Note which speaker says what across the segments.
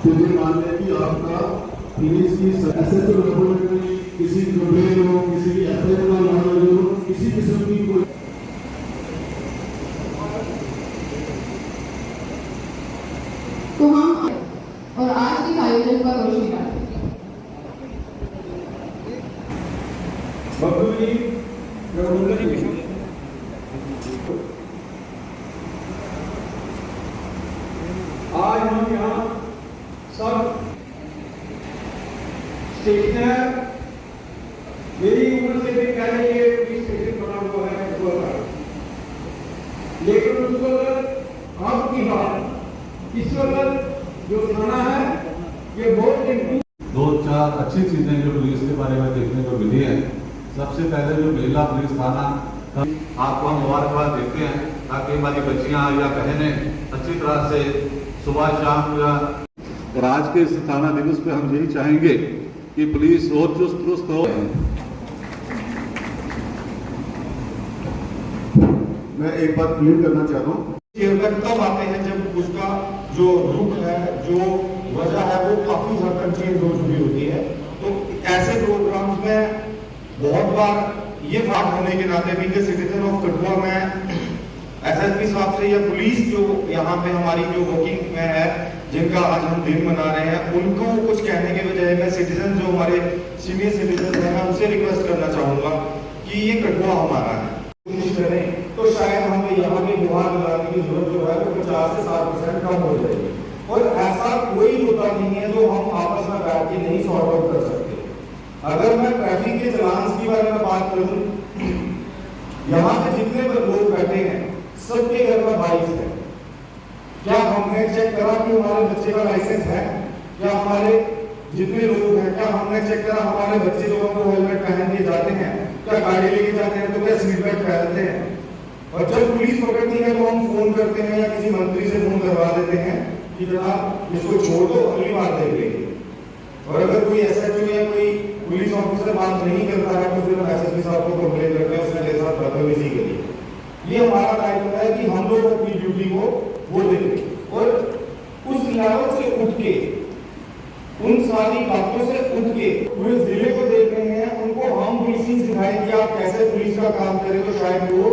Speaker 1: मुझे मान लें कि आपका पुलिस की एसएचओ लेवल किसी कंप्लेन हो, किसी एफआईआर का मामला हो, किसी किस्म की कोई
Speaker 2: तो हम और आज के आयोजन पर रोशनी डालते हैं।
Speaker 3: आज हम यहाँ सब स्टेशन है, मेरी उम्र से भी कह रही है पुलिस स्टेशन बना हुआ है लेकिन उस वक्त आपकी बात इस वक्त जो थाना है ये बहुत
Speaker 4: दो चार अच्छी चीजें जो पुलिस के बारे में देखने को मिली है। सबसे पहले जो महिला पुलिस थाना आपको हम मुबारकबाद देते हैं ताकि हमारी बच्चियां या बहनें अच्छी तरह से सुबह शाम या और आज के इस थाना दिवस पे हम यही चाहेंगे कि पुलिस और चुस्त दुरुस्त हो।
Speaker 1: मैं एक बात क्लियर करना चाहता हूँ,
Speaker 5: तब आते हैं जब उसका जो रुख है, जो वजह है वो काफी हद तक चेंज हो चुकी होती है। तो ऐसे प्रोग्राम्स में बहुत बार ये बात होने के नाते भी सिटीजन ऑफ कठुआ में एसएसपी साहब से या पुलिस जो यहाँ पे हमारी जो वर्किंग में है, जिनका आज हम दिन मना रहे हैं, उनको कुछ कहने के बजाय मैं सिटीजन जो हमारे सीनियर सिटीजन हैं, मैं उनसे रिक्वेस्ट करना चाहूंगा कि ये कठुआ हमारा है, कोशिश करें तो शायद हमें यहाँ पे गुहार लगाने की जरूरत जो है वो 50 से 60% कम हो जाएगी। और ऐसा कोई मुद्दा नहीं है जो हम आपस में बैठ के नहीं सॉर्ट आउट कर सकते। अगर मैं ट्रैफिक के चलान की बारे में बात करूं, यहाँ पे जितने लोग बैठे हैं सबके घर में बाइक है। क्या हमने चेक करा कि हमारे बच्चे का लाइसेंस है? क्या हमारे जितने लोग हैं क्या हमने चेक करा हमारे बच्चे लोगों को हेलमेट पहन के जाते हैं? क्या गाड़ी लेके जाते हैं तो क्या सीट बेल्ट पहनते हैं? और जब पुलिस पकड़ती है तो हम फोन करते हैं या किसी मंत्री से फोन करवा देते हैं कि जनाब इसको छोड़ दो, अगली बार देख लेंगे। और अगर कोई एसएचओ या कोई पुलिस ऑफिसर बात नहीं करता है तो फिर हम एसएसपी साहब को कंप्लेन करते हैं उसने मेरे साथ बदतमीजी करी। ये हमारा दायित्व है कि हम लोग अपनी ड्यूटी को वो दें और उस लेवल से उठ के, उन सारी बातों से उठ के पूरे जिले को देख रहे हैं, उनको हम पुलिसिंग सिखाएं कि आप कैसे पुलिस का काम करें, तो शायद वो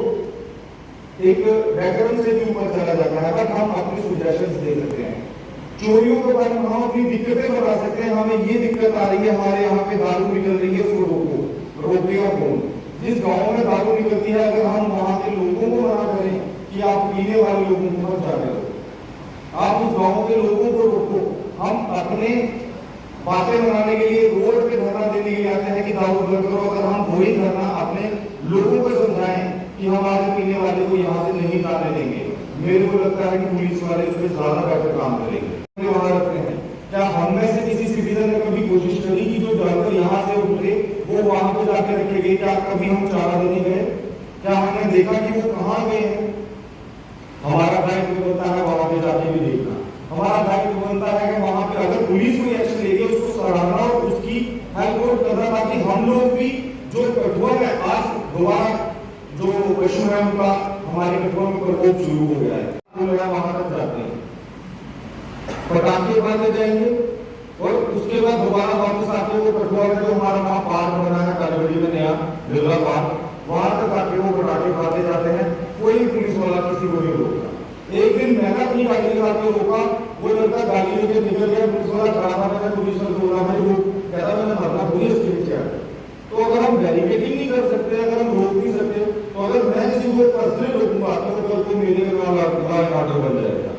Speaker 5: एक बैकग्राउंड से भी ऊपर चला जाता है। बट हम अपने सुजेशंस दे सकते हैं। चोरियों के बारे में हम अपनी दिक्कतें बता सकते हैं, हमें ये दिक्कत आ रही है, हमारे यहाँ पे दारू निकल रही है, उसको रोकेगा कौन? जिस गांव में दारू निकलती है अगर हम वहां के लोगों को मना करें कि आप पीने वाले लोगों को मत जाने दो, आप उस गांव के लोगों को रोको। हम अपने बातें बनाने के लिए रोड पे धरना देने के लिए आते हैं कि दारू बंद करो, अगर हम वही धरना अपने लोगों को समझाएं कि हमारे पीने वाले को यहाँ से नहीं जाने देंगे, मेरे को लगता है कि पुलिस वाले उसमें ज्यादा बेहतर काम करेंगे। वहां रखते हैं, क्या हम में से किसी सिटीजन ने कभी कोशिश करी कि जो जानकर यहाँ से उठे वो वहां पे जाके रखे गए? क्या कभी हम चारा देने गए? क्या हमने देखा कि वो कहाँ गए हैं? हमारा दायित्व बनता है वहां पे जाके भी देखना। हमारा दायित्व बनता है कि वहां पे अगर पुलिस कोई एक्शन लेगी उसको सराहना और उसकी हेल्प करना, ताकि हम लोग भी जो कठुआ में आज दोबारा जो पशु है उनका हमारे कठुआ में प्रकोप शुरू हो गया है, वहां तक जाते हैं, पटाखे बांधे जाएंगे और उसके बाद दोबारा वापस आके वो कठुआ में जो हमारा वहाँ पार्क बना है कालीगढ़ी में नया बिरला पार्क, वहां तक आके वो पटाखे बांधे जाते हैं। कोई पुलिस वाला किसी को नहीं रोकता। एक दिन मैंने अपनी गाड़ी लगा के रोका, वो लड़का गाड़ी लेके निकल गया, पुलिस वाला खड़ा था, मैंने पुलिस वाले को बोला भाई वो कहता मैंने भरना पुलिस के नीचे। तो अगर हम बैरिकेडिंग नहीं कर सकते, अगर हम रोक नहीं सकते, तो अगर मैं किसी को पर्सनली रोकूंगा तो कल को मेरे में ऑर्डर बन जाएगा।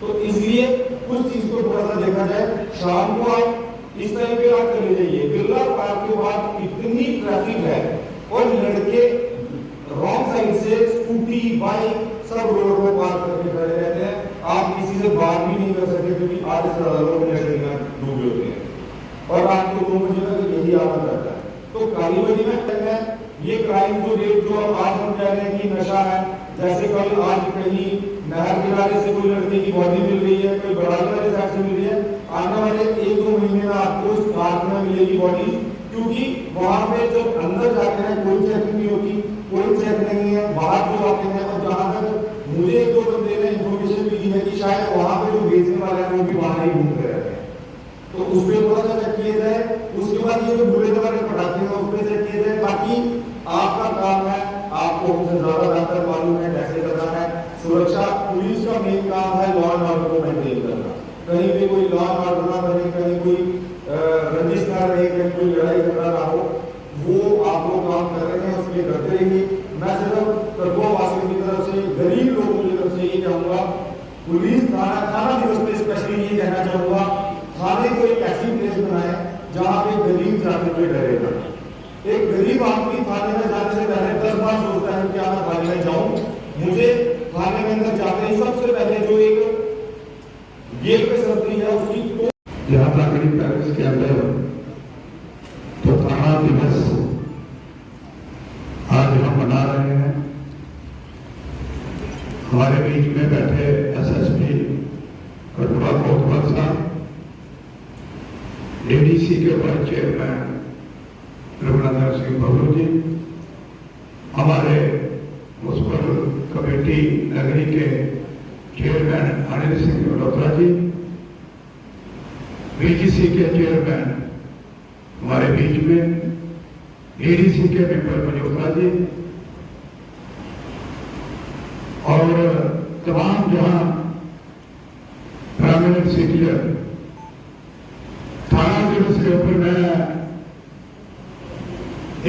Speaker 5: तो इसलिए कुछ चीज को थोड़ा सा देखा जाए। शाम को आप इस टाइम पे आप चले जाइए, बिरला पार्क के बाद इतनी ट्रैफिक है और लड़के रॉन्ग साइड से स्कूटी बाइक सब रोड पर पार्क करके खड़े रहते हैं। आप किसी से बात भी नहीं कर सकते क्योंकि आधे से ज्यादा लोग नशे में डूबे होते हैं और रात को 2 बजे तक यही आनंद रहता है। तो कालीगढ़ी में ये क्राइम जो रेट जो आज हम कह रहे हैं कि नशा है, जैसे कल आज कहीं नहर किनारे से कोई लड़के की बॉडी मिल रही है, कोई बड़ाई वाले साइड से मिल रही है, आने वाले 1-2 महीने में आपको उस पार्क में मिलेगी बॉडी, क्योंकि वहां पे जब अंदर जाते हैं कोई चेक नहीं होती, कोई चेक नहीं है, बाहर जो आते हैं। और जहां तक मुझे 1-2 बंदे ने इन्फॉर्मेशन भी दी है कि शायद वहां पे जो बेचने वाले हैं वो भी बाहर ही घूमते रहते हैं। उसके बाद ये जो बुरे दवा के पटाखे हैं उस पर चेक किए जाए। बाकी आपका काम है, आपको हमसे ज्यादा बेहतर मालूम है कैसे करना है। सुरक्षा पुलिस का मेन काम है लॉ एंड ऑर्डर को मेंटेन करना। कहीं भी कोई लॉ एंड ऑर्डर ना बने, कहीं कोई रंजिश ना रहे, कहीं कोई लड़ाई झगड़ा ना हो, वो आप लोग काम कर रहे हैं, उसके लिए करते रहिए। मैं सिर्फ कठुआ वासियों की तरफ से, गरीब लोगों की तरफ से ये कहूंगा, पुलिस थाना दिवस पे स्पेशली ये कहना चाहूंगा, थाने को एक ऐसी प्लेस बनाए जहां पे गरीब जाते हुए डरेगा। एक गरीब आदमी थाने में जाने से पहले 10 बार सोचता है कि मैं थाने में जाऊं। मुझे थाने में अंदर जाते ही सबसे पहले जो एक गेट पे सब्जी है उसकी
Speaker 1: यहाँ नागरिक पैलेस के अंदर तो थाना दिवस आज हम मना रहे हैं। हमारे बीच में बैठे एसएसपी कठुआ कोतवाल साहब, डीडीसी के वाइस चेयरमैन रघुनाथ सिंह बबलू जी, हमारे म्युनिसिपल कमेटी नगरी के चेयरमैन अनिल सिंह मल्होत्रा जी, बीजीसी के चेयरमैन हमारे बीच में, डीडीसी के मेंबर मल्होत्रा जी और तमाम जहां प्राइवेट सिटीजन। थाना दिवस के ऊपर मैं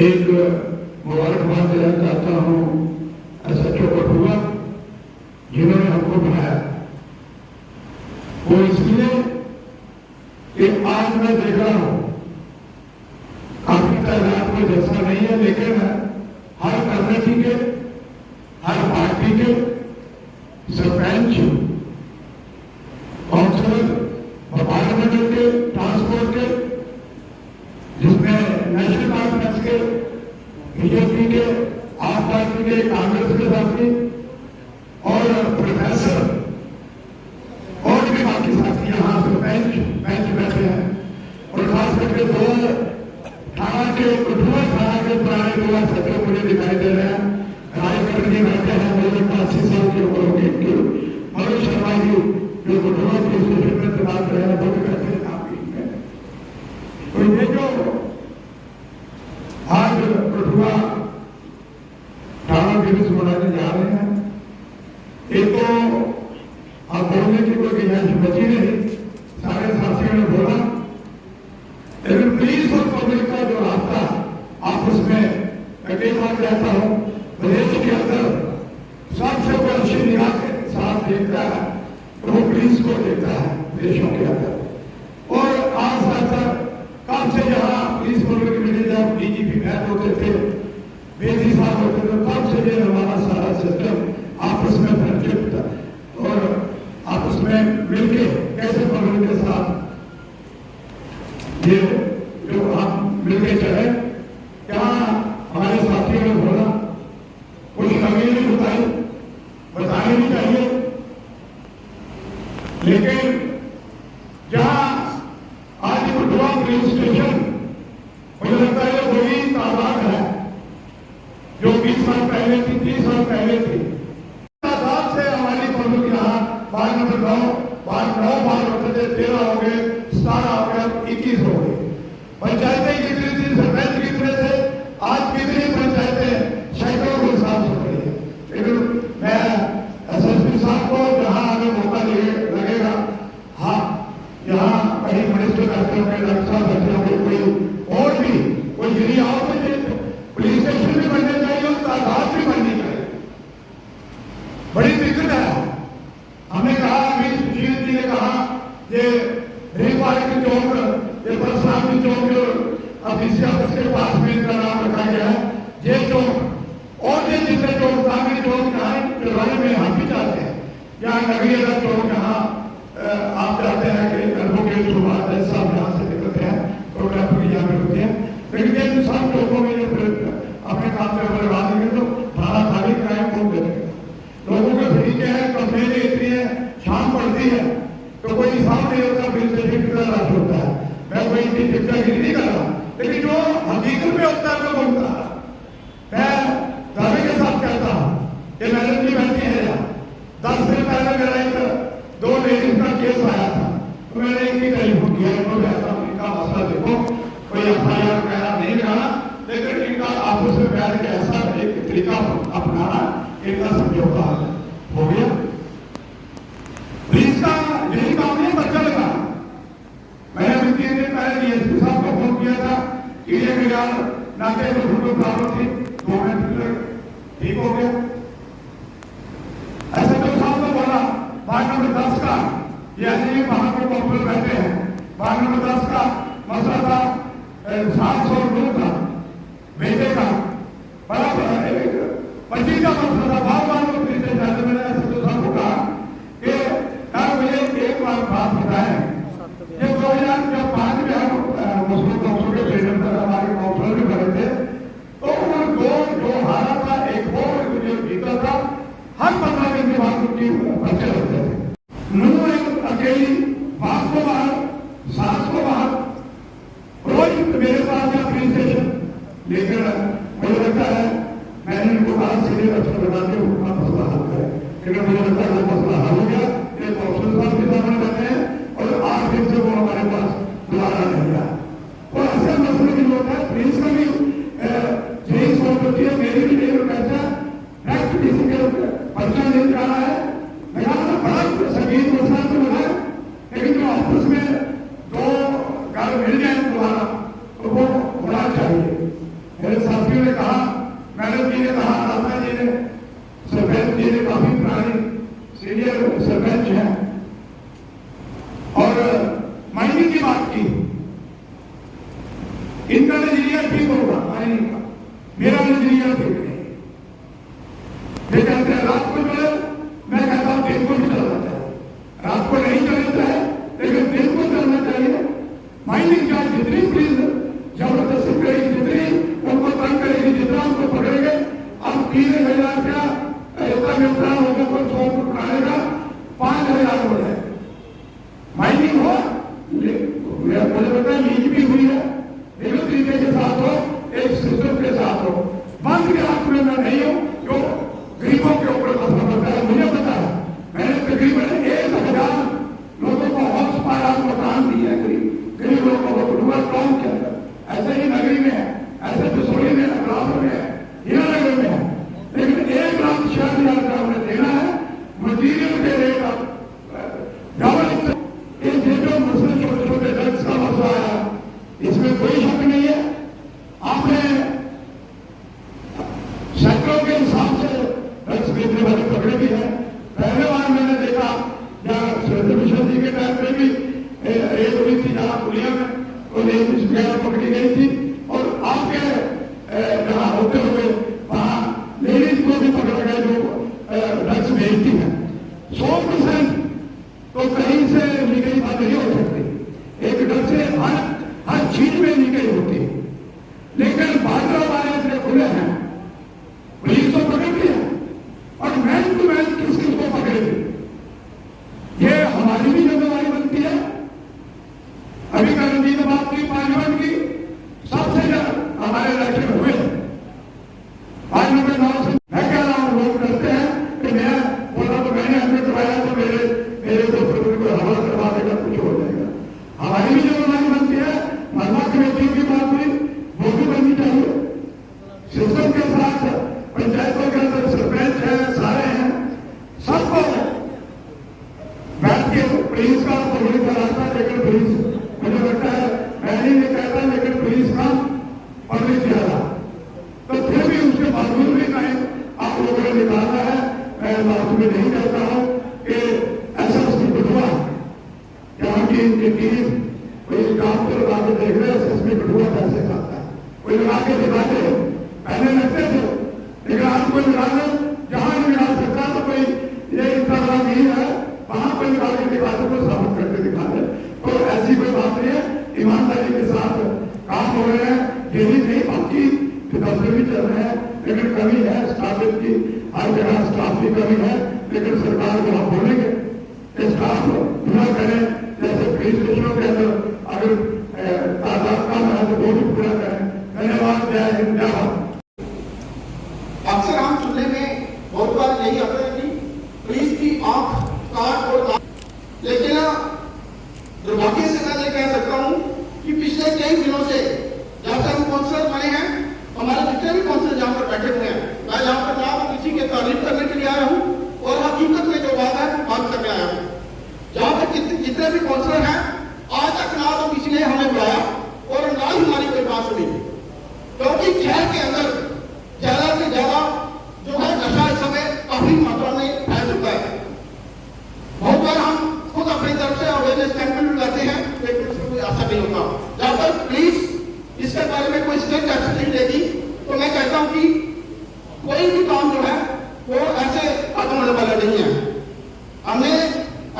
Speaker 1: एक मुबारकबाद देना चाहता हूं एसएचओ कठुआ जिन्होंने हमको बनाया। वो इसलिए कि आज मैं देख रहा हूं काफी तादाद में जैसा नहीं है, लेकिन हर कम्युनिटी के, हर पार्टी के सरपंच, काउंसिलर, पार्लियामेंट के, ट्रांसपोर्ट के, जिसमें नेशनल कॉन्फ्रेंस के, बीजेपी के, आप पार्टी के, कांग्रेस के साथी और प्रोफेसर और भी बाकी साथी यहाँ सरपंच बैठे हैं। और खास करके दो थाना के कठुआ थाना के पुराने 2 सचिव मुझे दिखाई दे रहे हैं। रायगढ़ जी बैठे हैं, मेरे 80 साल के ऊपर होंगे। मनोज शर्मा जी जो कठुआ के स्टेशन में तैनात रहे हैं, वो भी बैठे हैं काफी में। तो ये जो आज कठुआ थाना दिवस मनाने जा रहे हैं, एक तो आप बोलने की कोई गुंजाइश बची नहीं, सारे साथियों ने बोला, लेकिन पुलिस और पब्लिक का जो रास्ता आपस में कई बार कहता हूं, प्रदेश के अंदर सबसे अच्छी निगाह के साथ देखता है तो वो पुलिस को देखता है देशों के अंदर। और आज तक कब से जहां पुलिस पब्लिक मिले, जब डीजीपी बैठ होते थे, बेदी साहब होते थे, तब से ये हमारा सारा सिस्टम आपस में फ्रेंडशिप था और आपस में मिलके कैसे पब्लिक के साथ ये जो हम मिलके चले। क्या हमारे साथियों ने बोला, कुछ कमी नहीं बतानी भी चाहिए, लेकिन जहां आज कठुआ पुलिस स्टेशन, मुझे लगता है वही तादाद है जो 20 साल पहले थी, 30 साल पहले थी। तादाद से हमारी पब्लिक यहाँ 5 नंबर 9 बार होते थे, 13 हो गए, 17 हो गए, 21 हो गए। पंचायतें कितनी थी, सरपंच कितने थे, आज कितनी पंचायतें सैकड़ों के साथ हो रही है। लेकिन मैं एसएसपी साहब को जहां हमें मौका लगेगा, हाँ यहाँ कहीं मिनिस्टर बैठे होंगे, रक्षा बैठे होंगे, कोई और भी कोई गिरी आओ, पुलिस स्टेशन भी बनने चाहिए और तादाद भी बननी चाहिए। बड़ी दिक्कत है। हमने कहा, अभी सुशील जी ने कहा, ये रेलपार्क चौक, ये परशुराम चौक अब इसी ऑफिस के पास में इनका नाम रखा गया है, ये चौक और ये जितने चौक, सामने चौक जहाँ चौराहे में हम भी जाते हैं, यहाँ नगरी चौक जहाँ आप जाते हैं कि एडवोकेट शुरुआत है, सब यहाँ से निकलते हैं, फोटोग्राफर यहाँ पे होते हैं। लेकिन ये सब चौकों में ये अपने काम से बर्बाद देंगे तो थाना खाली क्राइम कौन देंगे? लोगों के तरीके हैं, कंप्लेनें इतनी है, शाम पड़ती है तो कोई हिसाब नहीं होता, बिल से कितना रश होता है। मैं कोई इतनी टिप्पणी नहीं कर रहा, लेकिन जो हकीकत में होता है मैं बोलता है। मैं दावे के साथ कहता हूँ कि मैडम जी बैठी है यहाँ, 10 दिन पहले मेरा एक 2 लेडीज का केस आया था, तो मैंने एक ही टेलीफोन किया, ऐसा उनका मसला देखो, कोई बैठ के ऐसा एक तरीका अपनाना, इनका समझौता हो गया। पुलिस का यही काम नहीं बच्चा लगा। मैंने अभी 3 दिन पहले डीएसपी साहब को फोन किया था, कीड़े में यार नाके में फोटो प्रॉब्लम थी, 2 मिनट ठीक हो गया। ऐसे तो साहब ने बोला वार्ड नंबर 10 का, ये ऐसे ही वहां पर काउंसिलर बैठे हैं, वार्ड नंबर 10 का मसला था 700 रुपये का बेटे का, बड़ा पति का मसला था। बार बार वो फिर से जाते, मैंने ऐसे तो साहब को कहा कि यार मुझे एक बार बात बताएं, ये 2005 में हम मुस्लिम काउंसिल के प्रेसिडेंट पर हमारे काउंसिलर भी खड़े थे, तो उन जो हारा था, एक वो जो जीता था, हर 15 दिन के बाद उनकी बच्चे लगते थे। नूह एक अकेली बाप को बाहर, सास को बाहर, रोज मेरे पास या पुलिस स्टेशन, लेकिन मुझे लगता है मैंने इनको कहा सीधे रक्षा बता के उनका मसला हल करें, लेकिन मुझे लगता है वो मसला हल हो गया। ये काउंसिल साहब के सामने बैठे हैं और 8 दिन से वो हमारे पास दोबारा नहीं आया। और ऐसे मसले की लोग है, पुलिस का भी यही सोच होती है, मेरी भी यही कहता है नेक्स्ट किसी के पर्चा नहीं जाना है। मैं कहा बड़ा संगीत मसला तो है, लेकिन जो आपस में 2 घर मिल जाए दोबारा तो वो होना चाहिए। मेरे साथियों ने कहा, मैडम जी ने कहा, राधा जी ने, सरपंच जी ने, काफी पुरानी सीनियर सरपंच है, और माइनिंग की बात की। इनका नजरिया ठीक होगा माइनिंग का, मेरा नजरिया ठीक नहीं। ये कहते हैं रात को चले, मैं कहता हूं दिन को भी चलना चाहिए। रात को नहीं चलना है, लेकिन दिन को चलना चाहिए। माइनिंग चार्ज जितनी पुलिस जबरदस्ती करेगी, जितनी उनको तंग करेगी, जितना उनको पकड़ेंगे, अब 3000 का इतना मिलता होगा, कोई 100 को बनाएगा, 5000 हो जाए। माइनिंग हो, मुझे पता है लीज भी हुई है, लेकिन तरीके के साथ हो, एक सिस्टम के साथ हो। बंद के हाथ में मैं नहीं हूं, जो गरीबों के ऊपर मसला होता है मुझे पता है। मैंने तकरीबन 1000 लोगों को हाउस पाया, मकान दिया है, गरीब लोगों को बटुआ गांव के अंदर, ऐसे ही नगरी में है, ऐसे बिसोली में, अगराम में है, हीरानगर में है, लेकिन 1,06,000 का हमें देना है। मटीरियल दे देगा गवर्नमेंट। ये जो मसले छोटे छोटे ड्रग्स का मसला है, इसमें कोई शक नहीं है। आपने सैकड़ों के हिसाब से ड्रग्स बेचने वाले पकड़े भी हैं। पहले बार मैंने देखा जहाँ मिशन जी के टाइम पे भी रेड हुई थी, जहाँ पुलिया में तो लेडीज वगैरह पकड़ी गई थी, और आपके जहाँ होते हुए वहाँ लेडीज को भी पकड़ा गया जो ड्रग्स भेजती है। 100% तो कहीं से निकली बात नहीं हो सकती। एक ड्रग्स से हर चीज में निकली होती है, लेकिन बाजार वाले इतने खुले हैं, पुलिस तो पकड़ती है, और मैन टू मैन किस किस को पकड़ेगी, ये हमारी भी जिम्मेदारी बनती है। अभी करण जी ने बात की पार्लियामेंट की, सबसे ज्यादा हमारे इलेक्शन हुए पार्लियामेंट 9 से। मैं कह रहा हूं लोग करते हैं कि मैं बोला तो मैंने हमें करवाया तो मेरे को हवा करवा देगा, कुछ हो जाएगा। हमारी भी जिम्मेदारी बनती है। महिला कमेटी की बात हुई, वो भी बननी चाहिए। सिस्टम के साथ पंचायतों के अंदर सरपंच है, सारे हैं, सबको बैठ के पुलिस का पुलिस कराता, लेकिन पुलिस मुझे लगता है, मैं नहीं कहता, लेकिन पुलिस का पब्लिक ज्यादा, तो फिर भी उसके बावजूद भी कहें आप लोगों ने निकालना है। मैं बात में नहीं कहता हूं कि ऐसा उसकी बटुआ यहाँ की इनकी टीम कोई काम को लगा के देख रहे हैं, इसमें बटुआ कैसे खाता है, कोई लगा के दिखाते हो। पहले लगते थे, लेकिन आज कोई लगा लो, जहां नहीं मिला सकता तो कोई ये इतना बड़ा नहीं है, वहां कोई लगा के दिखाते को साबित करके दिखा दे। तो ऐसी कोई बात नहीं है, ईमानदारी के साथ काम हो रहे हैं। यही नहीं, बाकी दफ्तर भी चल रहे हैं, लेकिन कमी है स्टाफ की, हर जगह स्टाफ की कमी है, लेकिन सरकार को हम बोलेंगे कि स्टाफ पूरा करें। जैसे पुलिस स्टेशनों के अंदर अगर तादाद कम है तो वो भी पूरा करें। धन्यवाद। जय हिंद, जय भारत।
Speaker 6: अक्सर हम सुनने में बहुत बार यही आता है कि पुलिस की आंख काट और काट, लेकिन दुर्भाग्य से मैं ये कह सकता हूं कि पिछले कई दिनों से जब से हम काउंसलर बने हैं, हमारे जितने भी काउंसलर शहर के अंदर ज्यादा से ज्यादा जो है नशा इस समय काफी मात्रा में फैल चुका है। बहुत बार हम खुद अपनी तरफ से अवेयरनेस कैंपेन भी करते हैं, लेकिन उसमें कोई असर नहीं होता। जब तक पुलिस इसके बारे में कोई स्ट्रिक्ट एक्शन नहीं लेगी तो मैं कहता हूं कि कोई भी काम जो है वो ऐसे खत्म होने वाला नहीं है। हमने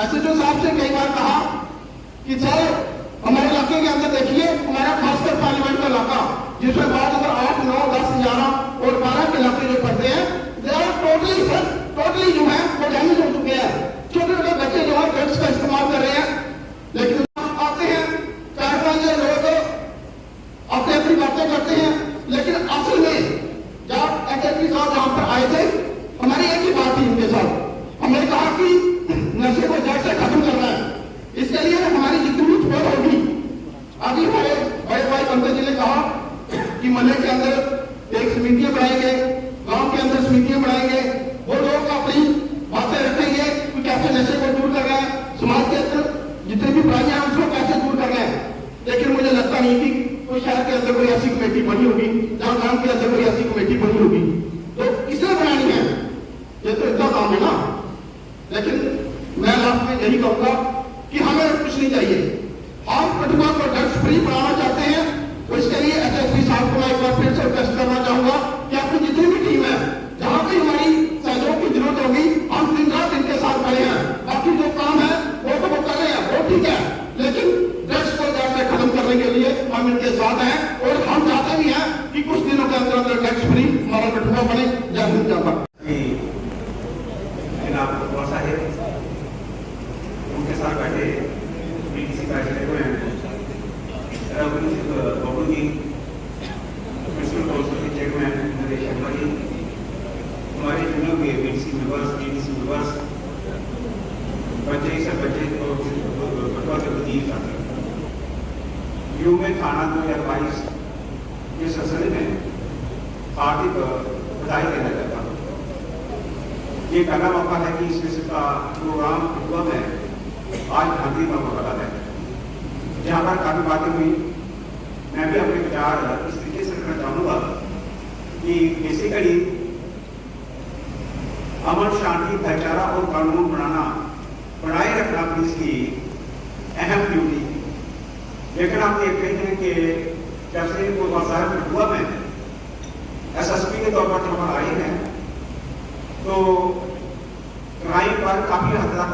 Speaker 6: एसएचओ साहब से कई बार कहा कि सर हमारे इलाके के अंदर देखिए, हमारा खासकर पार्लियामेंट का इलाका जिसमें बाद अगर 8, 9, 10, 11 और 12 के इलाके जो पड़ते हैं, दे आर टोटली जो है वो डैमेज हो चुके हैं। छोटे छोटे बच्चे जो है ड्रग्स का इस्तेमाल कर रहे हैं, लेकिन आते हैं 4-5 लोग अपनी अपनी बातें करते हैं, लेकिन असल में जब एसएसपी साहब यहाँ पर आए थे, हमारी एक ही बात थी उनके साथ। हमने कहा कि नशे को जड़ से खत्म करना है, इसके लिए हमारी जितनी भी छोड़ होगी। अभी हमारे बड़े भाई पंकज जी ने कहा कि मोहल्ले के अंदर एक समितियां बनाएंगे, गांव के अंदर समितियां बनाएंगे, वो लोग अपनी बातें रखेंगे कि कैसे नशे को दूर कर रहे हैं, समाज के अंदर जितनी भी बुराइयां हैं उसको कैसे दूर कर रहे हैं। लेकिन मुझे लगता नहीं कि कोई शहर के अंदर कोई ऐसी कमेटी बनी होगी, जहाँ गांव के अंदर कोई ऐसी कमेटी बनी होगी। तो किसने बनानी है, ये तो इतना काम है ना। लेकिन मैं लास्ट में यही कहूंगा कि हमें कुछ नहीं चाहिए, हम कठुआ को ड्रग्स फ्री बनाना चाहते हैं। तो इसके लिए एसएसपी साहब को मैं एक बार फिर से रिक्वेस्ट करना चाहूंगा कि आपकी जितनी भी टीम है, जहां भी हमारी सहयोग की जरूरत होगी, हम दिन रात इनके साथ खड़े हैं। बाकी जो काम है वो तो वो कर रहे हैं, वो ठीक है, लेकिन ड्रग्स को जड़ से खत्म करने के लिए हम इनके साथ हैं और हम चाहते भी हैं कि कुछ दिनों के अंदर अंदर ड्रग्स फ्री हमारा कठुआ बने। जय हिंद जय भारत।
Speaker 3: उनके साथ बैठे बीटीसी बैठे हुए हैं, बाबू जी म्यूनसिपल काउंसिल के चेयरमैन नरेश शर्मा जी, हमारे चुने हुए बीटीसी मेंबर्स, बच्चे सरपंच और कठुआ के वजीर साथी, यू में थाना 2022 के सिलसिले में हार्दिक बधाई देना चाहता हूँ। ये पहला मौका है कि इस किस्म का प्रोग्राम कठुआ में आज गांधी का मौका है, जहाँ पर काफी बातें हुई। मैं भी अपने विचार इस तरीके से रखना चाहूंगा कि बेसिकली अमन शांति भाईचारा और कानून बनाए रखना पुलिस की अहम ड्यूटी। लेकिन आप देखते हैं कि जब से साहब कठुआ में एसएसपी के तौर पर जब आए हैं तो क्राइम पर काफी हद तक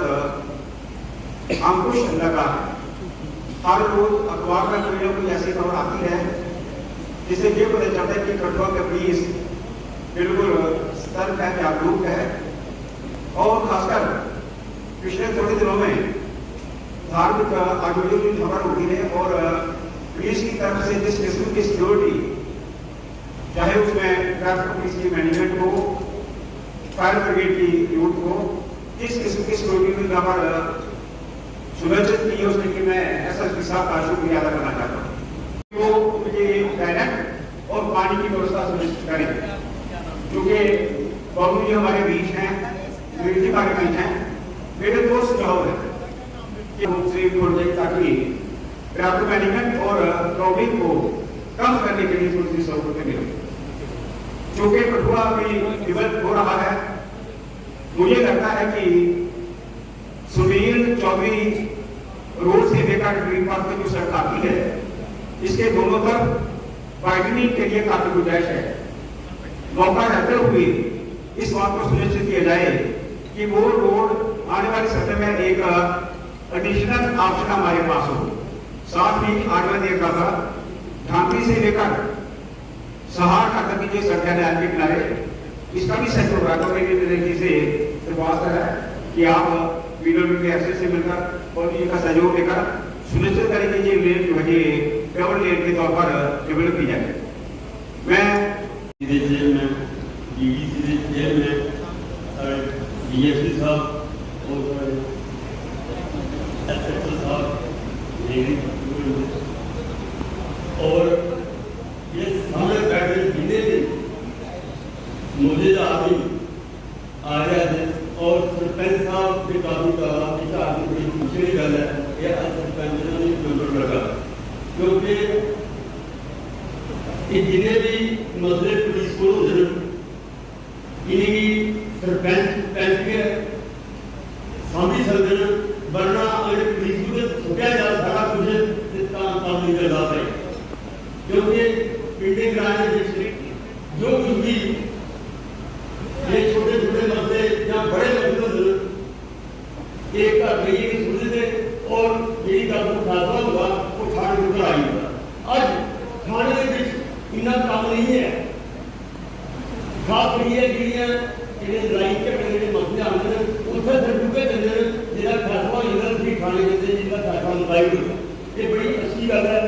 Speaker 3: अंकुश लगा है। हर रोज अखबार में कोई ना कोई ऐसी खबर आती है जिससे ये पता चलता है कि कठुआ के पुलिस बिल्कुल सतर्क है, जागरूक है। और खासकर पिछले थोड़े दिनों में धार्मिक आयोजन की खबर उठी है और पुलिस की तरफ से जिस किस्म की सिक्योरिटी, चाहे उसमें ट्रैफिक पुलिस की मैनेजमेंट हो, फायर ब्रिगेड की यूथ हो, जिस किस्म की सिक्योरिटी की खबर सुनिश्चित की है, उसके लिए मैं एसएसपी साहब का शुक्रिया अदा करना चाहता हूँ। वो मुझे टॉयलेट और पानी की व्यवस्था सुनिश्चित करें, क्योंकि बाबू जी हमारे बीच हैं, वीर जी हमारे बीच हैं। मेरे दो सुझाव है कि उनसे छोड़ जाए ताकि ट्रैफिक मैनेजमेंट और क्राउडिंग को कम करने के लिए थोड़ी सी सहूलतें मिले। चूंकि कठुआ भी डेवलप हो रहा है, मुझे लगता है कि सुनील चौधरी रोड से लेकर ग्रीन पार्क की जो सड़क आती है, इसके दोनों तरफ वाइडनिंग के लिए काफी गुंजाइश है। मौका रहते हुए इस बात को सुनिश्चित किया जाए कि वो रोड आने वाले समय में एक एडिशनल ऑप्शन हमारे पास हो। साथ ही आज मैं देख रहा था झांसी से लेकर सहार तक की जो सड़क है नहर के किनारे, इसका भी सेट हो रहा है। तो मेरी दृष्टि से दरख्वास्त है कि आप वीडियो के एक्सेस से मिलकर और इनका सहयोग लेकर सुनिश्चित करें कि ये लेन जो है ये पेवर लेन के तौर पर डेवलप की जाए। मैं
Speaker 7: जेल में डीडीसी जेल में डीएसपी साहब और एसएसओ साहब और ये सारे बैठे जितने भी मुझे आदमी आ रहे थे और सरपंच साहब के काफी कहा कि आदमी बड़ी दूसरी गल है, ये सरपंच ने नंबर लगा, क्योंकि जिन्हें भी मसले पुलिस को इन्हीं सरपंच पैंच के सामने सकते वरना अगर पुलिस को छुपया जा सारा कुछ काम नहीं करता है क्योंकि पिंडे ग्रामीण जो कुछ भी ये छोटे छोटे मसले या बड़े मसले एक घर में ये सुनते और यही गल को फैसला होगा वो थाने के आई होगा अज थाने के इन्ना काम नहीं है खास करिए जी लड़ाई झगड़े जो मसले आते हैं उत्थे सर्टिफिकेट देते हैं जिसका फैसला होगा भी थाने देते जिसका फैसला मुकाई होगा ये बड़ी अच्छी गल है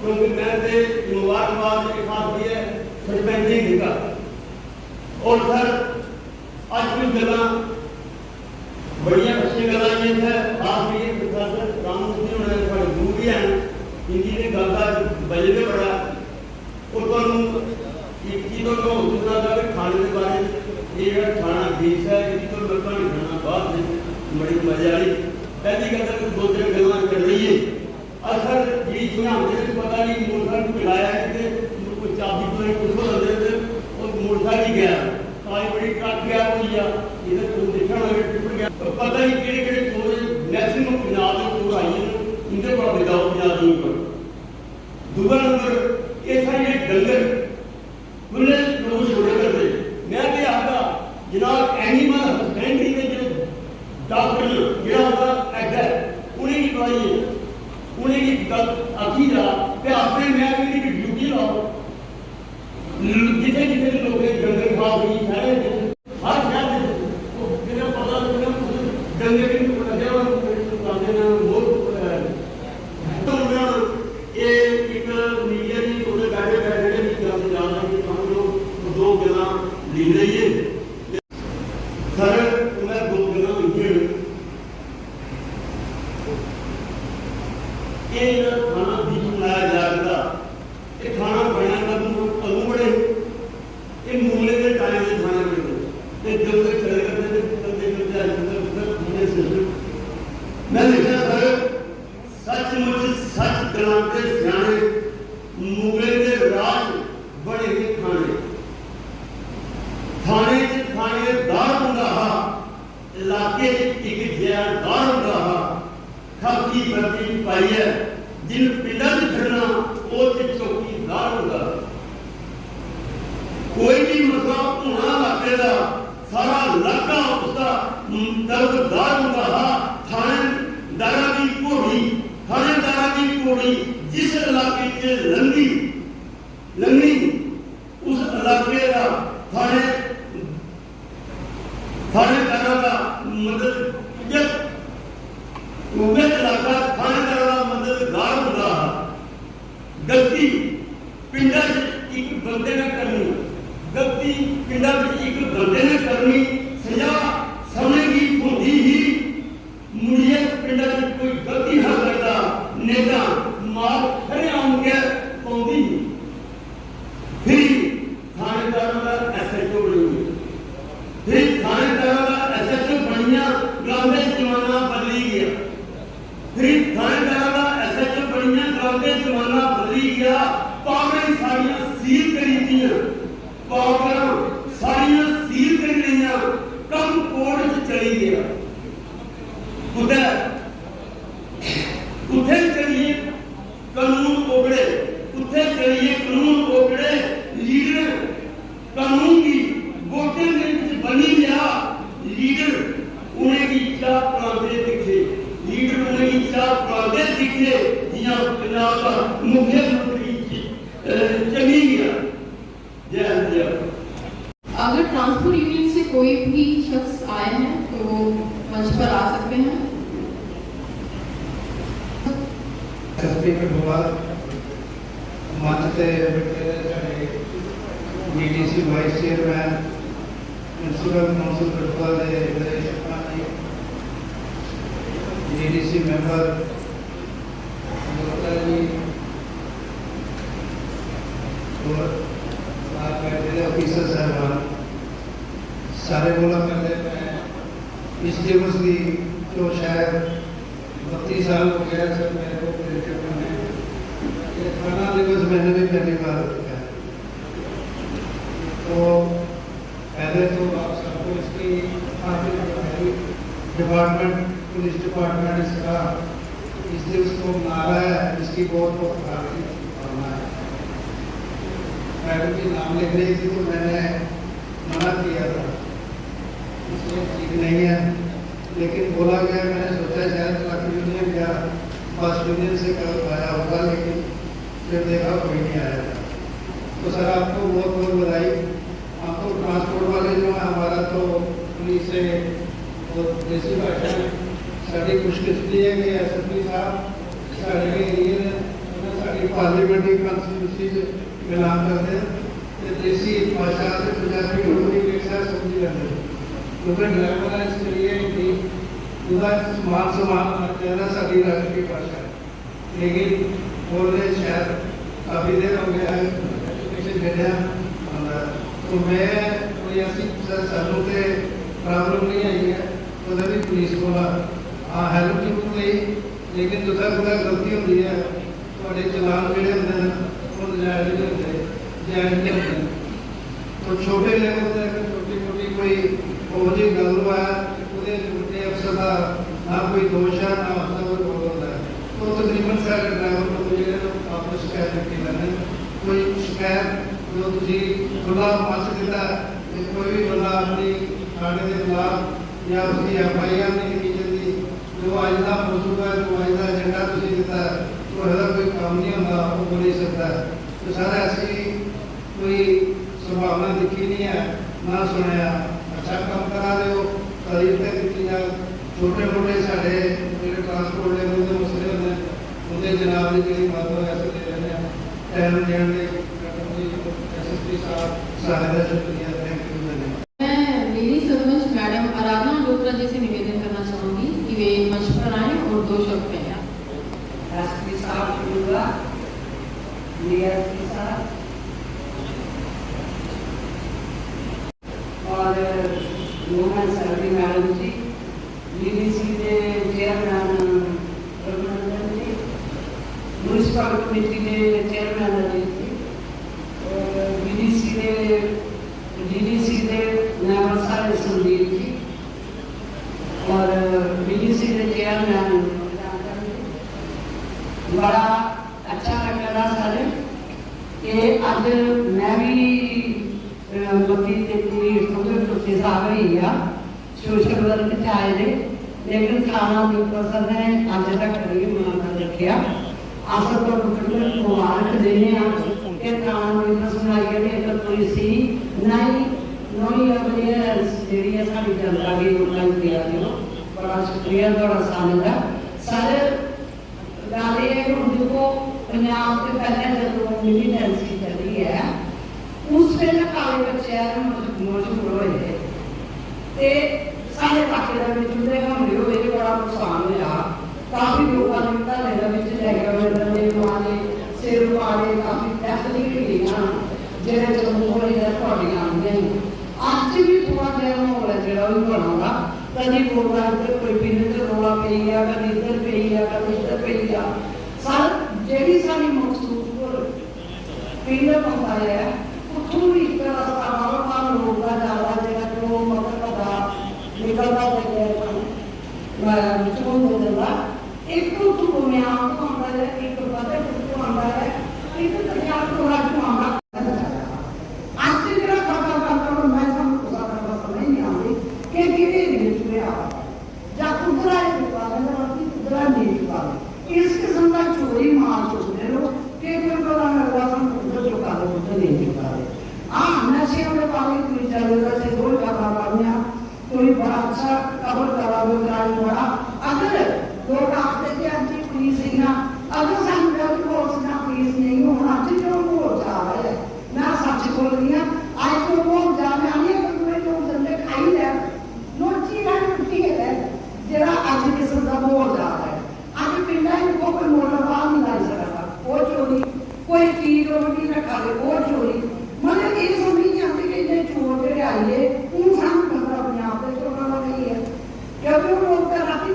Speaker 7: क्योंकि मैं तो मुबारकबाद एक खास भी है सरपंच ही देगा और सर अज कुछ गल बड़िया अच्छी गल आई है खास भी प्रोफेसर राममूर्ति होने थोड़े गुरु भी हैं इनकी गल का बजट बड़ा और तुम एक चीज तो दूसरा था कि खाने के बारे में ये खाना डिश है इसकी तो लोगों ने खाना बाद में बड़ी मजा आई पहली गल तो दो तीन गल्लां कर रही है असर ये चीज़ां मुझे पता नहीं मोटरसाइकिल मिलाया कि कोई चाबी तो कुछ हो जाते और मोटरसाइकिल गया आज बड़ी ट्रक गया हुई है इधर तुम देखना लगे ट्रिप गया पता नहीं केड़े केड़े चोर मैक्सिमम पंजाब के चोर आई हैं इनके पर बिताओ पंजाब नहीं पर दूसरा नंबर ये सारे डंगर खुले लोग छोड़े करते मैं क्या आखा जनाब एनिमल हस्बेंड्री में जो डॉक्टर जो होता एग्जैक्ट उन्हें की दवाई है उन्हें की गल आखी जा कि अपने महकमे की ड्यूटी लाओ जितने जितने लोग डंगर खा गई सारे हर शहर जिन्हें पता डंगर की लगे ये एक मीडिया की थोड़े गाड़े बैठे गल जाना कि हम लोग दो गल्लां लिख रही है सर मैं दो गल्लां लिखी ये थाना बीच बनाया जाएगा ये थाना बनया कदू बड़े ये मूले के टाइम में थाना बने जब तक चले करते मैं लिखा सर सचमुच सच गलाते सियाने मूले के राज बड़े ही थाने थाने च थानेदार हुंदा हा इलाके च एक जेलदार हुंदा हा खाकी वर्दी पाई है जिन पिंडां च खड़ना वो चौकीदार हुंदा कोई भी मसला होना इलाके का सारा इलाका उसका तरफदार हुंदा हा थानेदारा की घोड़ी थानेदारा की घोड़ी जिस इलाके च लंघी उस इलाके का थानेदारा का मदद इलाका थानेदारा का मददगार होता गलती पिंडा एक बंदे ने करनी गलती पिंडा एक बंदे ने करनी सजा समय की होती ही मुड़िए पिंडा कोई गलती ना करता नेता मार खड़े आऊंगे पौधी फिर थानेदारों का एसएचओ बनी फिर थानेदारों का एसएचओ बनिया गांधे जमाना बदली गया फिर थानेदारों का एसएचओ बनिया गांधे जमाना बदली गया पावर सारियां सील करी दियां पावर सारियां सील कर लिया कम कोर्ट च चली गया उधर चलिए कानून ओगड़े उधर चलिए कानून ओगड़े लीडर कानून की वोटिंग में बनी गया लीडर उन्हें की चाह प्रांते दिखे लीडर उन्हें की चाह प्रांते दिखे जिया पंजाब का मुख्यमंत्री चली गया जय
Speaker 2: अगर ट्रांसपोर्ट यूनियन से कोई भी शख्स आए हैं तो वो मंच पर आ सकते हैं।
Speaker 8: मानते DTC vice chairman municipal council Kathua के डीटीसी मेंबर जी और आप बैठे ऑफिसर साहबान सारे बोला करते हैं इस दिवस की जो शायद 32 साल हो गया सर मेरे को थाना दिवस मैंने भी पहली बार रखा है तो पहले तो आप सबको इसकी डिपार्टमेंट, पुलिस डिपार्टमेंट इसका इस दिवस को मना रहा है, इसकी बहुत बहुत हार्दिक शुभकामनाएं है। मैडम जी नाम लिख रही थी तो मैंने मना किया था, इसमें ठीक नहीं है, लेकिन बोला गया, मैंने सोचा शायद ट्रक यूनियन या बस यूनियन से कल आया होगा, लेकिन फिर देखा कोई नहीं आया था। तो सर आपको बहुत बहुत बधाई। आपको ट्रांसपोर्ट वाले जो है हमारा तो पुलिस से और देसी भाषा साड़ी खुशकिस्मती है कि एसएसपी साहब साढ़े एरिए साड़ी पार्लियामेंट्री कॉन्स्टिट्यूंसी ऐलान करते हैं देसी भाषा से पंजाबी डोगरी एक साथ समझी जाती है, क्योंकि ड्राइवर है इसके लिए पूरा समान कहना साड़ी राज्य की भाषा है, लेकिन बोलने शायद काफ़ी देर हो गया है एजुकेशन मिले। तो मैं कोई ऐसी सालों से प्रॉब्लम नहीं आई है, तो भी पुलिस को हाँ हेल्प जरूर ली, लेकिन जो गलती होती है थोड़े चलान जोड़े होंगे वो जायज नहीं होते, जायज नहीं होते। तो छोटे लेवल से अगर छोटी मोटी कोई वो जी गल है वो छोटे अफसर का ना कोई दोष है ना अफसर कोई रोल होता है, तो तकरीबन सारे ड्राइवर को जो आपको शिकायत लिखी जाने कोई शिकायत जो तुझी खुला मंच दिता कोई भी बंदा अपनी थाने के खिलाफ या उसकी FIR नहीं की जाती, जो अज का मौजूद है, जो अज का एजेंडा तुझे दिता है, तो ऐसा कोई काम नहीं होता, वो बोल नहीं सकता। तो सर ऐसी कोई संभावना दिखी नहीं है, ना सुनया, अच्छा काम करा रहे हो, तारीफ की जाए। छोटे मोटे साढ़े जो ट्रांसपोर्ट लेवल के मसले होंगे उनके जनाब की जी मदद ऐसे दे रहे हैं, टाइम देने SSP साहब सारे का शुक्रिया, थैंक यू।
Speaker 2: मेरी सरपंच मैडम आराधना डोगरा जी से निवेदन करना चाहूंगी कि वे मंच पर आए और 2 शब्द कहें।
Speaker 9: एसपी साहब डोगरा, DSP साहब और वुमेन सर्विस मैडम जी, DDC के चेयरमैन रघुनंदन जी, म्यूनसिपल कमेटी के चेयरमैन अजीत जी, DDC के मेंबर सारे संदीप जी और BDC के चेयरमैन बड़ा अच्छा लगा सारे कि अज मैं भी मती ते साहब ही आ सोशल वर्क च आए थे, लेकिन थाना के प्रसर ने अज तक कभी मना कर रखा। अस तो मुबारक देने कि थाना की सुनाई है कोई सी नहीं नई अपनी जी साड़ी जनता की दिया जो बड़ा शुक्रिया थोड़ा सारे का सारे गल ये देखो पंजाब से पहले जो मिलीटेंसी चली है उस वेले काले बच्चे मशहूर होए थे, सारे इलाके के हमले हुए बड़ा नुकसान होया, काफ़ी लोगों ने घरें लैके मारे सिर पाड़े, काफ़ी डेथ निकली जो जम्मू आदि अच भी थोड़ा जहा माहौल है जो भी बनाऊंगा, कभी प्रोग्राम कोई पिंड च रौला पी गया, कभी इधर पी गया, कभी इधर पी गया। सर जी सारी मकसूद पिंड बनता है उतों भी एक रस्ता बार रोड का जाता जो मतलब पता निकलता चोन हो जाता, एक उतों म्यान तो आता है, एक पता तो आता है, एक दरिया तो राजू आता इस किस्म का चोरी मार चुकते लोग कि कोई पता लगता उधर चुका दो उधर नहीं चुका दे। हाँ नशे वाले पानी कोई चलेगा से दो कपड़ा पानिया कोई बड़ा अच्छा कबर करा दो गाड़ी बड़ा अगर लोग आपसे कि अच्छी पुलिस ही ना अगर सामने कोई फोर्स ना पुलिस नहीं होना चाहिए जो वो जा रहा है मैं सच बोल रही हूँ आज तो वो जाने आने में जो जल्दी खाई है नोची ना टूटी है जरा आज किस्म का मोड़ जा रहा है आज पिंडा को कोई मोटर बाहर नहीं ला सकता वो चोरी कोई चीज रोटी ना खा ले वो चोरी मतलब ये समझ नहीं आती कि ये चोर के आइए उन सामने खतरा अपने आप से चोर वाला नहीं है क्योंकि वो लोग रात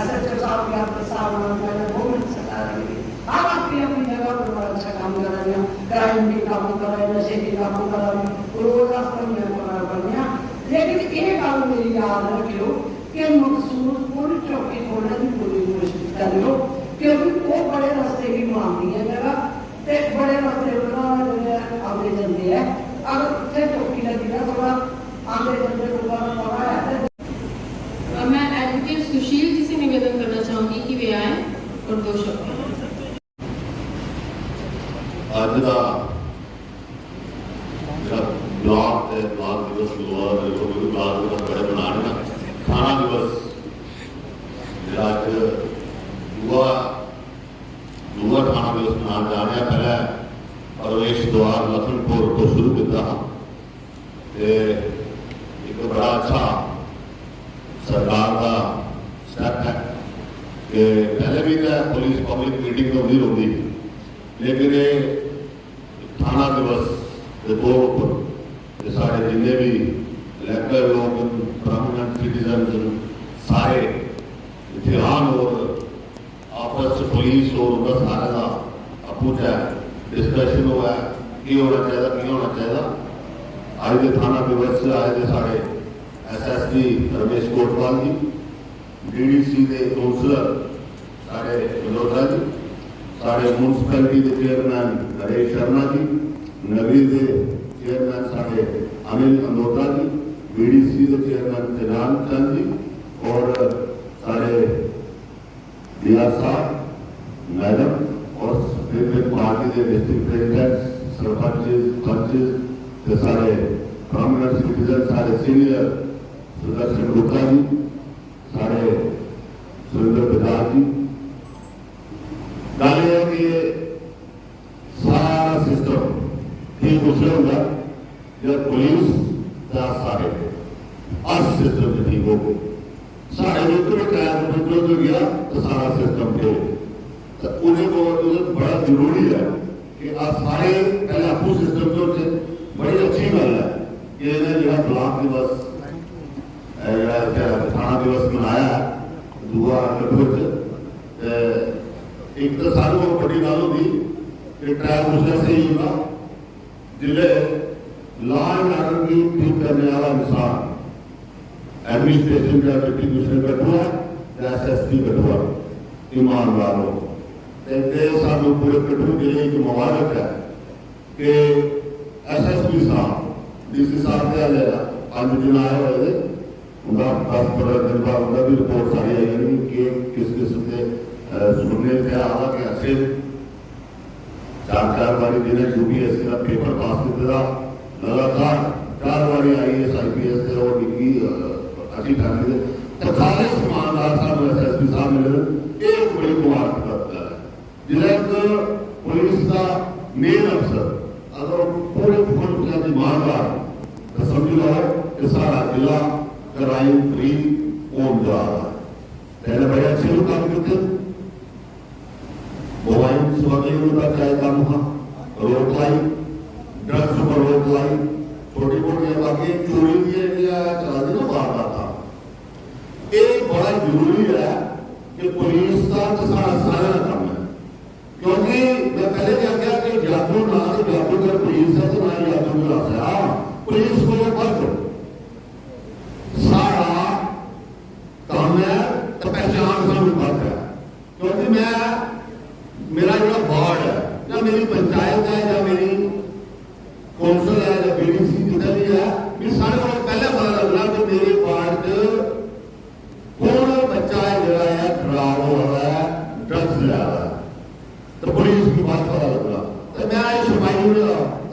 Speaker 9: SHO साहब के आपके साथ मैंने 2 मिनट सता रही हम आपकी अपनी जगह पर बड़ा अच्छा काम कर रहे हैं, क्राइम भी काबू कर रहे हैं, नशे भी काबू कर रहे हैं, रोज रास्ते में कर रहे हैं। लेकिन ये गल मेरी याद रखियो कि मखसूस पूरी चौकी खोलने की पूरी कोशिश करियो, क्योंकि वो बड़े रास्ते भी मानती है जगह ते बड़े रास्ते आगे चलते हैं। अगर उत्थे चौकी लगी ना थोड़ा आगे चलते लोगों पता है।
Speaker 2: मैं एडवोकेट सुशील जी से निवेदन करना चाहूंगी कि वे आए और 2 शब्द
Speaker 10: ਅੱਜ ਦਾ ਜਿਹੜਾ ਬਲਾਕ ਤੇ ਬਲਾਕ ਦਿਵਸ ਦੁਆਰਾ ਦੇ ਲੋਕ ਬਲਾਕ ਦਾ ਬੜੇ ਬਣਾਉਣਾ ਖਾਣਾ ਦਿਵਸ ਜਿਹੜਾ ਅੱਜ ਦੂਆ ਖਾਣਾ ਦਿਵਸ ਮਨਾਉਣ ਜਾ ਰਿਹਾ ਪਹਿਲਾਂ ਪ੍ਰਵੇਸ਼ ਦੁਆਰ ਲਖਨਪੁਰ ਤੋਂ ਸ਼ੁਰੂ ਕੀਤਾ ਤੇ ਇੱਕ ਬੜਾ ਅੱਛਾ ਸਰਕਾਰ ਦਾ ਸਟੈਪ ਹੈ ਕਿ ਪਹਿਲੇ ਵੀ ਤਾਂ ਪੁਲਿਸ ਪਬਲਿਕ ਮੀਟਿੰਗ ਤੋਂ ਨਹੀਂ ਹੁੰਦੀ, लेकिन ये थाना दिवस के तौर पर ये सारे जिन्हें भी इलेक्टेड लोग परमानेंट सिटीजन सारे ध्यान और आपस में पुलिस और उनका सारे का अपूछ है डिस्कशन हुआ है की होना चाहिए। आज के थाना दिवस से आए थे सारे SSP रमेश कोटवाल जी, DDC के काउंसलर सारे मल्होत्रा जी, साढ़े म्यूनसिपैलिटी के चेयरमैन नरेश शर्मा जी, नगरी के चेयरमैन साढ़े अनिल अंदोटा जी, BDC के चेयरमैन तेजान चंद जी और साढ़े रियाज साहब मैडम और विभिन्न पार्टी के डिस्ट्रिक्ट प्रेसिडेंट सरपंच के सारे प्रोमिनेंट सिटीजन सारे सीनियर सुदर्शन गुप्ता जी, साढ़े सुरेंद्र बजाज जी। गल है कि सारा सिस्टम ठीक उस होगा जब पुलिस का सारे अर्थ सिस्टम से ठीक हो गए। साढ़े जो टाइम जो गया तो सारा सिस्टम ठीक तो उन्हें बड़ा जरूरी है कि सारे पहले आपू सिस्टम जो बड़ी अच्छी गल है कि इन्हें जो ब्लॉक दिवस थाना दिवस मनाया दूआ एक तो सारे को बड़ी गल होगी कि ट्रैक उसने सही होगा जिले लॉ एंड ऑर्डर की ठीक करने वाला इंसान एडमिनिस्ट्रेशन का deputy commissioner Kathua SSP Kathua ईमानदार हो सानू पूरे कठुआ जिले की मुबारक है कि SSP साहब DC साहब के आया 5 दिन आए हुए थे उनका 10-15 दिन बाद उनका भी रिपोर्ट सारी आई कि किस किस्म के सुनने से आवा कि अच्छे 4 बारी जिन्हें UPSC का पेपर पास किया लगातार 4 बारी IAS IPS से और डिग्री अच्छी ढंग से तो सारे ईमानदार साहब SSP साहब मिले एक बड़ी मुबारक करता है जिले पुलिस का मेन अफसर अगर पूरे फंड का ईमानदार तो समझ लो कि सारा जिला क्राइम फ्री हो जा रहा है। पहले बड़े अच्छे लोग काम करते मोबाइल स्मगलिंग का चाहे काम हुआ रोक लाई, ड्रग्स पर रोक लाई, छोटी मोटी बाकी चोरी भी चला दी ना बाहर था। ये बड़ा जरूरी है कि पुलिस का सारा काम है क्योंकि मैं पहले क्या किया कि जादू ना जादू कर पुलिस है तो ना जादू का हाँ पुलिस को वर्ग सारा काम है तो पहचान सामने बात है क्योंकि मैं मेरा जो वार्ड है या मेरी पंचायत है या मेरी कौंसल है या BDC जितना भी है ये सारे को पहले पता लगना कि मेरे वार्ड कौन बच्चा है जरा है खराब हो रहा है ड्रग्स ले रहा है तो पुलिस की बात पता लगना तो मैं ये सफाई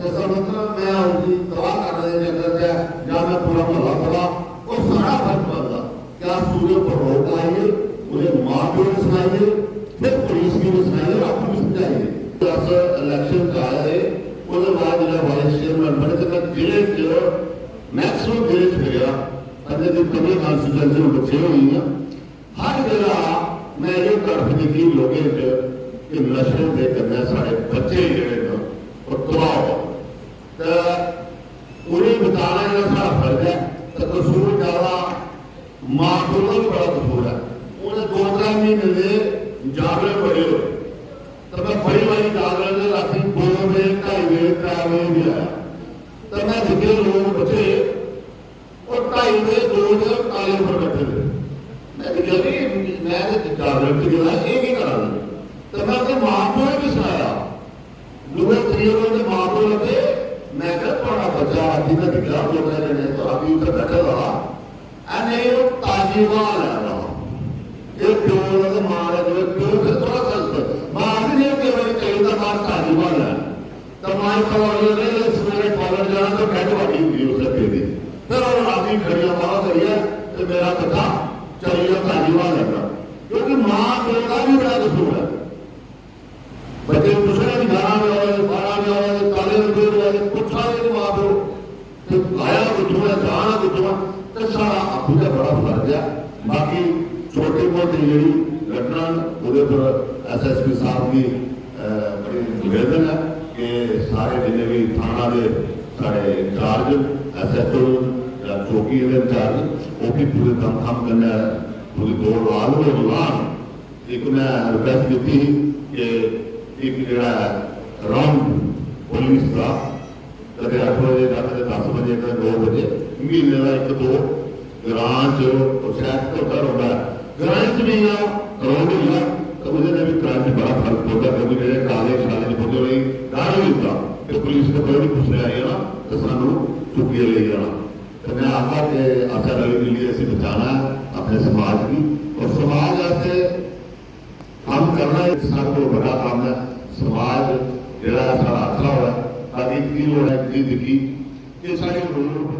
Speaker 10: ऐसा मतलब मैं उसकी दवा कर रहे जगह से या मैं पूरा मोहल्ला पड़ा और सारा फर्क पड़ता क्या सूर्य पर रोक लाइए उन्हें माँ को सुनाइए फिर पुलिस की भी सुनाइए आपको भी समझाइए इलेक्शन का है उसके बाद जो वाइस चेयरमैन बने तो जिले के मैक्सिमम जिले से गया अन्य दिन कभी कॉन्स्टिट्यूंसी में बचे हुई हैं हर जगह मैं ये कर की लोगों के नशे दे करने सारे बच्चे ਜਿਹੜੇ ਨੇ ਉਹ ਤਬਾਹ ਹੋ ਤਾਂ ਉਹਨੇ ਬਤਾਣਾ ਜਿਹੜਾ ਸਾਡਾ ਫਰਜ਼ ਹੈ ਤਾਂ ਕਸੂਰ ਜ਼ਿਆਦਾ ਮਾਂ ਪਿਓ ਦਾ ਵੀ ਬੜਾ ਕਸੂਰ ਹੈ ਉਹਨੇ 2-3 महीने के जागरण बड़े हो तो मैं बड़ी बड़ी जागरण रात 2 बजे 2:30 बजे 3 बजे भी आया तो मैं दिखे लोग बचे और 2:30 बजे 2 बजे काले पर बैठे थे। मैं दिखा नहीं मैं जागरण से गया ये की करा तो मैं अपने मां को भी सुनाया दूसरे 3 बजे मां को लगे मैं क्या थोड़ा बच्चा अभी तक दिखा जो मैंने तो अभी तक बैठा रहा अने ताजीवाल है रहा ये प्योर है मार जो प्योर से थोड़ा सस्त मार नहीं के भाई कहीं का मार ताजीवाल है तो मार का वाले ने सवेरे कॉलेज जाना तो बैठ वाली हुई उसे दे दी फिर और आदमी खड़िया मारा करिए तो मेरा बच्चा चाहिए ताजीवाल है क्योंकि मां का भी बड़ा कसूर है बच्चे दूसरे की धारा में और 12 में और काले में दूर वाले कुछ सारे मां को तो आया कुछ हुआ जाना कुछ हुआ तो सारा अभी का बड़ा फर्क गया बाकी छोटे मोटे जी घटना पूरे पर SSP साहब की बड़ी निवेदन है कि सारे जिन्हें भी थाना के सारे इंचार्ज SHO या चौकी के इंचार्ज वो भी पूरे दम खम करना पूरी दौड़ ला लो दौरान एक मैं रिक्वेस्ट की कि एक जरा राउंड पुलिस का कदे 8 बजे कदे 10 बजे कदे 2 बजे महीने का 1-2 ग्रांच और शायद तो कर होगा ग्रांच भी या राउंड या तो मुझे भी क्रांच बड़ा फर्क होता क्योंकि मेरे काले शाले होते हुए गाड़ी होता कि पुलिस को कोई कुछ नहीं आएगा तो सानू चुकिए ले जाना तो मैं आशा के आशा रवि के लिए ऐसे बचाना है अपने समाज की और समाज ऐसे काम करना एक सब को बड़ा काम है समाज जरा सारा आखरा हुआ ताकि की लोड़ है की दिखी कि सारे लोग